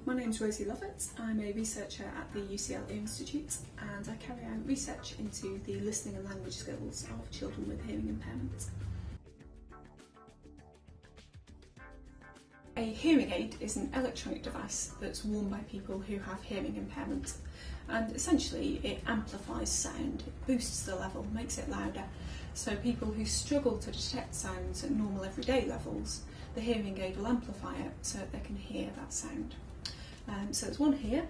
My name's Rosie Lovett. I'm a researcher at the UCL Ear Institute, and I carry out research into the listening and language skills of children with hearing impairment. A hearing aid is an electronic device that's worn by people who have hearing impairment, and essentially it amplifies sound, it boosts the level, makes it louder. So people who struggle to detect sounds at normal everyday levels, the hearing aid will amplify it so that they can hear that sound. So there's one here,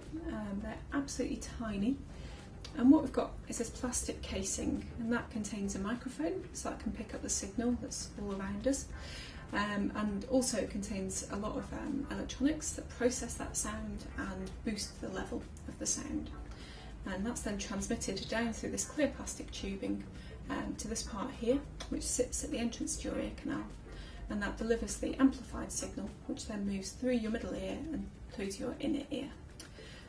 they're absolutely tiny, and what we've got is this plastic casing, and that contains a microphone so that can pick up the signal that's all around us, and also it contains a lot of electronics that process that sound and boost the level of the sound, and that's then transmitted down through this clear plastic tubing to this part here, which sits at the entrance to your ear canal, and that delivers the amplified signal, which then moves through your middle ear and through to your inner ear.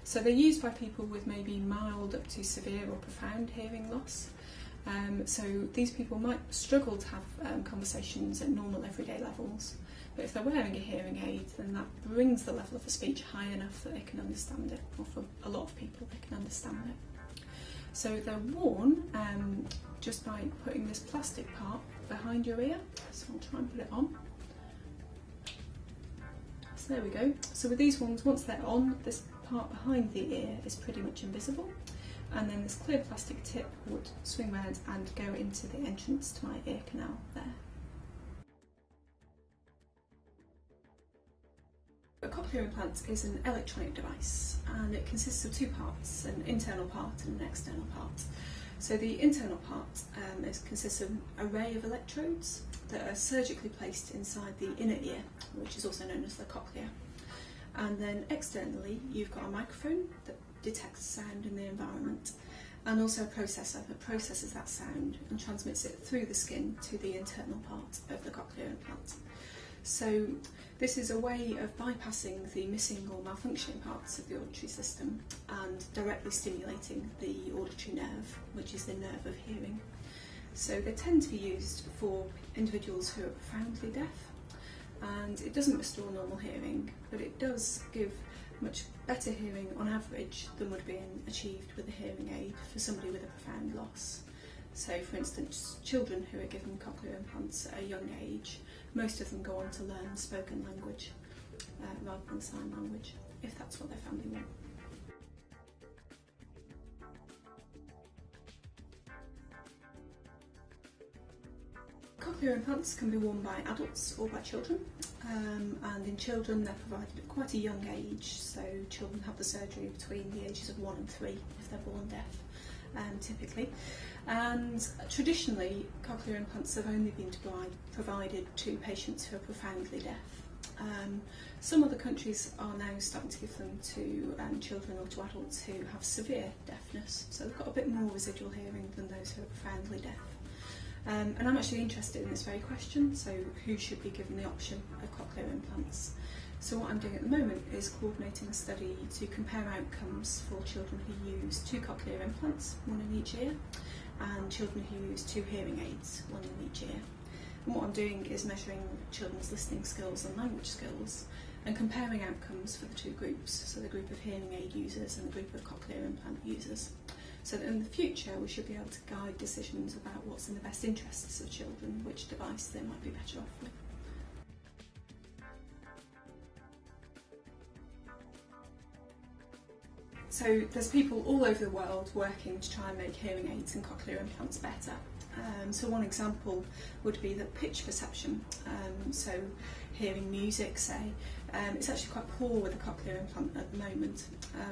So they're used by people with maybe mild up to severe or profound hearing loss. So these people might struggle to have conversations at normal everyday levels, but if they're wearing a hearing aid, then that brings the level of the speech high enough that they can understand it, or for a lot of people they can understand it. So they're worn just by putting this plastic part behind your ear, so I'll try and put it on. So there we go. So with these ones, once they're on, this part behind the ear is pretty much invisible, and then this clear plastic tip would swing round and go into the entrance to my ear canal there. A cochlear implant is an electronic device, and it consists of two parts, an internal part and an external part. So the internal part consists of an array of electrodes that are surgically placed inside the inner ear, which is also known as the cochlea. And then externally you've got a microphone that detects sound in the environment, and also a processor that processes that sound and transmits it through the skin to the internal part of the cochlear implant. So this is a way of bypassing the missing or malfunctioning parts of the auditory system and directly stimulating the auditory nerve, which is the nerve of hearing. So they tend to be used for individuals who are profoundly deaf, and it doesn't restore normal hearing, but it does give much better hearing on average than would be achieved with a hearing aid for somebody with a profound loss. So for instance, children who are given cochlear implants at a young age, most of them go on to learn spoken language rather than sign language, if that's what their family want. Cochlear implants can be worn by adults or by children, and in children they're provided at quite a young age, so children have the surgery between the ages of 1 and 3 if they're born deaf. Typically, and traditionally cochlear implants have only been provided to patients who are profoundly deaf. Some other countries are now starting to give them to children or to adults who have severe deafness, so they've got a bit more residual hearing than those who are profoundly deaf. And I'm actually interested in this very question, so who should be given the option of cochlear implants? So what I'm doing at the moment is coordinating a study to compare outcomes for children who use 2 cochlear implants, 1 in each ear, and children who use 2 hearing aids, 1 in each ear. And what I'm doing is measuring children's listening skills and language skills and comparing outcomes for the 2 groups, so the group of hearing aid users and the group of cochlear implant users. So that in the future we should be able to guide decisions about what's in the best interests of children, which device they might be better off with. So there's people all over the world working to try and make hearing aids and cochlear implants better. So one example would be that pitch perception, so hearing music, say, it's actually quite poor with a cochlear implant at the moment,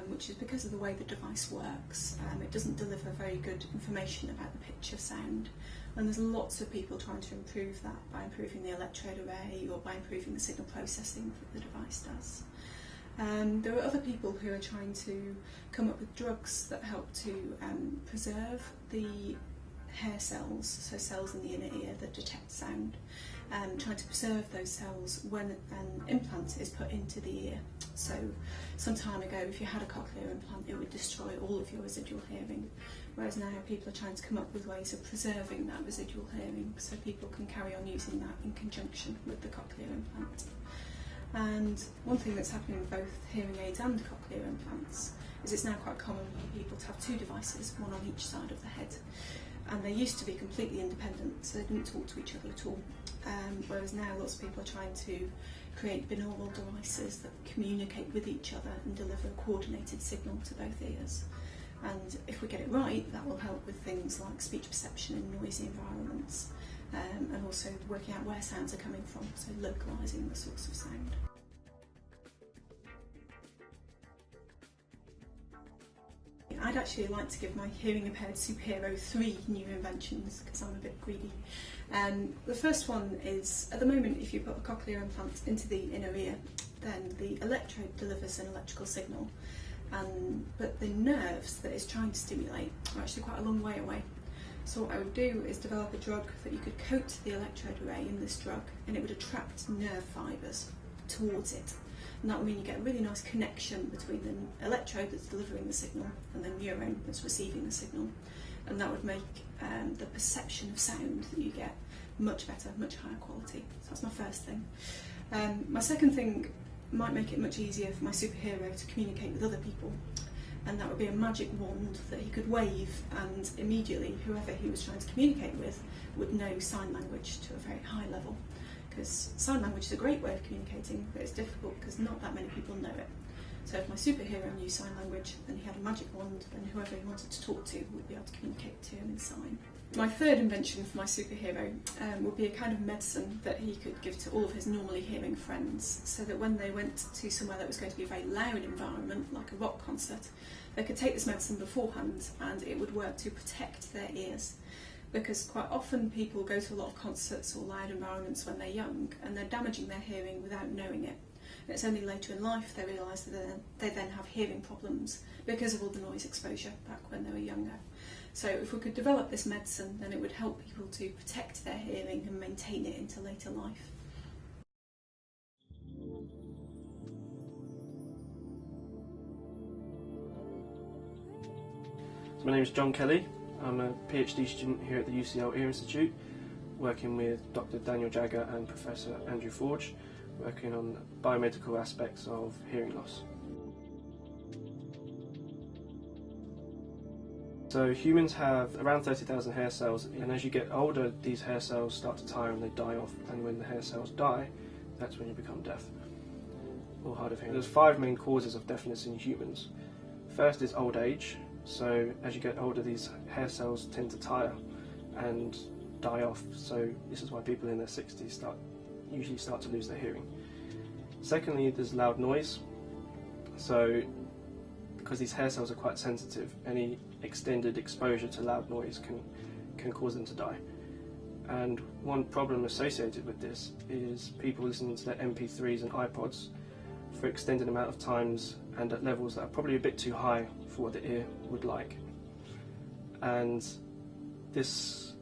which is because of the way the device works. It doesn't deliver very good information about the pitch of sound, and there's lots of people trying to improve that by improving the electrode array or by improving the signal processing that the device does. There are other people who are trying to come up with drugs that help to preserve the hair cells, so cells in the inner ear that detect sound, trying to preserve those cells when an implant is put into the ear. So some time ago, if you had a cochlear implant, it would destroy all of your residual hearing, whereas now people are trying to come up with ways of preserving that residual hearing so people can carry on using that in conjunction with the cochlear implant. And one thing that's happening with both hearing aids and cochlear implants is it's now quite common for people to have two devices, one on each side of the head. And they used to be completely independent, so they didn't talk to each other at all. Whereas now lots of people are trying to create binaural devices that communicate with each other and deliver a coordinated signal to both ears. And if we get it right, that will help with things like speech perception in noisy environments, and also working out where sounds are coming from, so localising the source of sound. I'd actually like to give my hearing impaired superhero 3 new inventions because I'm a bit greedy. The first one is, at the moment, if you put a cochlear implant into the inner ear, then the electrode delivers an electrical signal, but the nerves that it's trying to stimulate are actually quite a long way away. So what I would do is develop a drug that you could coat the electrode array in this drug, and it would attract nerve fibres towards it. And that would mean you get a really nice connection between the electrode that's delivering the signal and the neuron that's receiving the signal. And that would make the perception of sound that you get much better, much higher quality. So that's my first thing. My second thing might make it much easier for my superhero to communicate with other people. And that would be a magic wand that he could wave, and immediately whoever he was trying to communicate with would know sign language to a very high level. Because sign language is a great way of communicating, but it's difficult because not that many people know it. So if my superhero knew sign language, then he had a magic wand, and whoever he wanted to talk to would be able to communicate to him in sign. My third invention for my superhero would be a kind of medicine that he could give to all of his normally hearing friends, so that when they went to somewhere that was going to be a very loud environment, like a rock concert, they could take this medicine beforehand and it would work to protect their ears. Because quite often people go to a lot of concerts or loud environments when they're young and they're damaging their hearing without knowing it. And it's only later in life they realise that they then have hearing problems because of all the noise exposure back when they were younger. So if we could develop this medicine, then it would help people to protect their hearing and maintain it into later life. So my name is John Kelly. I'm a PhD student here at the UCL Ear Institute, working with Dr. Daniel Jagger and Professor Andrew Forge, working on biomedical aspects of hearing loss. So humans have around 30,000 hair cells, and as you get older these hair cells start to tire and they die off, and when the hair cells die, that's when you become deaf or hard of hearing. There's 5 main causes of deafness in humans. First is old age. So as you get older, these hair cells tend to tire and die off, so this is why people in their 60s usually start to lose their hearing. Secondly, there's loud noise. So because these hair cells are quite sensitive, any extended exposure to loud noise can cause them to die. And one problem associated with this is people listening to their MP3s and iPods for extended amount of times and at levels that are probably a bit too high for what the ear would like. And this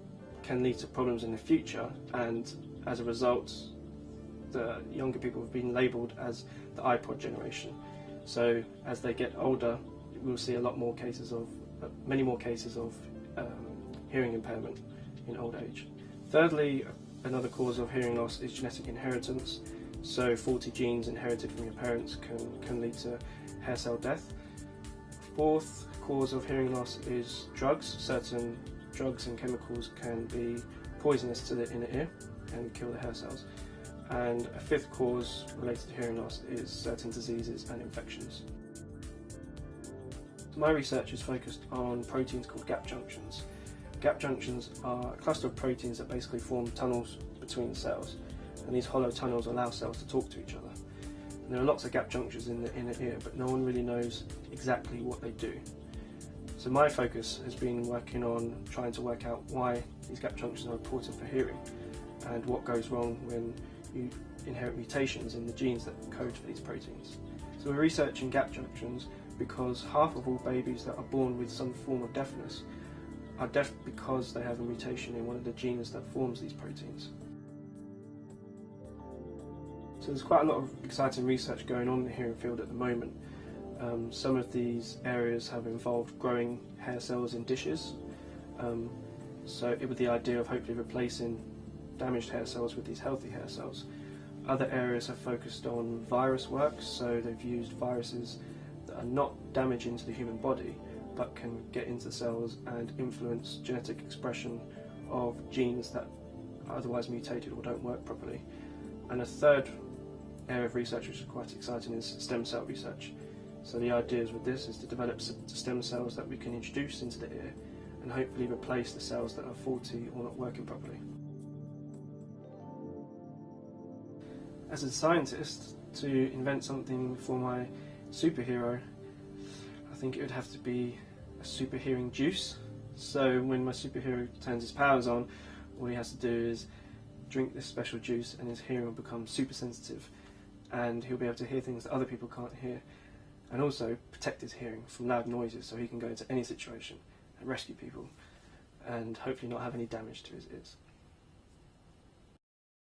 can lead to problems in the future, and as a result the younger people have been labelled as the iPod generation. So as they get older, we'll see a lot more cases of, many more cases of hearing impairment in old age. Thirdly, another cause of hearing loss is genetic inheritance. So faulty genes inherited from your parents can lead to hair cell death. Fourth cause of hearing loss is drugs. Certain drugs and chemicals can be poisonous to the inner ear and kill the hair cells. And a fifth cause related to hearing loss is certain diseases and infections. My research is focused on proteins called gap junctions. Gap junctions are a cluster of proteins that basically form tunnels between cells, and these hollow tunnels allow cells to talk to each other. And there are lots of gap junctions in the inner ear, but no one really knows exactly what they do. So my focus has been working on trying to work out why these gap junctions are important for hearing and what goes wrong when you inherit mutations in the genes that code for these proteins. So we're researching gap junctions because half of all babies that are born with some form of deafness are deaf because they have a mutation in one of the genes that forms these proteins. So there's quite a lot of exciting research going on in the hearing field at the moment. Some of these areas have involved growing hair cells in dishes, with the idea of hopefully replacing damaged hair cells with these healthy hair cells. Other areas have focused on virus work, so they've used viruses that are not damaging to the human body but can get into cells and influence genetic expression of genes that are otherwise mutated or don't work properly. And a third area of research which is quite exciting is stem cell research. So the ideas with this is to develop stem cells that we can introduce into the ear and hopefully replace the cells that are faulty or not working properly. As a scientist, to invent something for my superhero, I think it would have to be a super hearing juice. So when my superhero turns his powers on, all he has to do is drink this special juice and his hearing will become super sensitive, and he'll be able to hear things that other people can't hear, and also protect his hearing from loud noises so he can go into any situation and rescue people and hopefully not have any damage to his ears.